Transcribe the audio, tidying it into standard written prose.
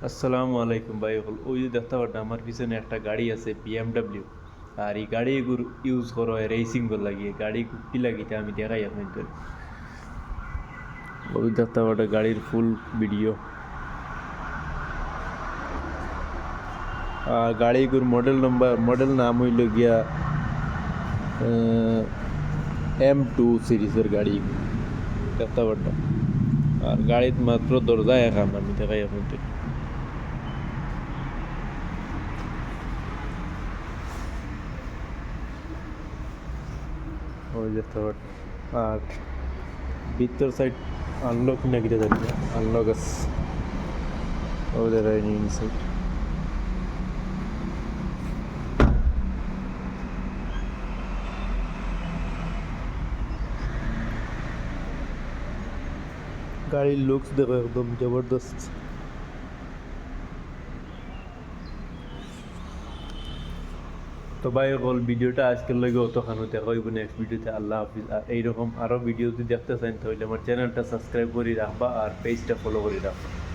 আসসালামু আলাইকুম ভাই হল ওই যে দেখতে পারতাম আমার পিছনে একটা গাড়ি আছে বিএমডাব্লিউ। আর এই গাড়ি এগুলো ইউজ করো রেসিং করে লাগিয়ে গাড়ি কি লাগিতে আমি দেখাই আপনাদের। ওই দেখতে পারটা গাড়ির ফুল ভিডিও। আর গাড়িগুর মডেল নাম হইল গিয়া M2 সিরিজের গাড়ি দেখতে পারতাম। আর গাড়িত মাত্র দরজা একাম আমি দেখাই আপনাদের। ওই দেখতে পারতাম। আর ভিতর সাইড আনলক না কিটা জানি না, আনলক আছে ওদের ইনসাইড। গাড়ির লুকস দেখো একদম জবরদস্ত। তো ভাই হল ভিডিওটা আজকের লাগে অতখানো দেখা হইব নেক্সট ভিডিওতে। আল্লাহ হাফিজ। আর এইরকম আরও ভিডিও যদি দেখতে চান তাহলে আমার চ্যানেলটা সাবস্ক্রাইব করে রাখবা আর পেজটা ফলো করে রাখবা।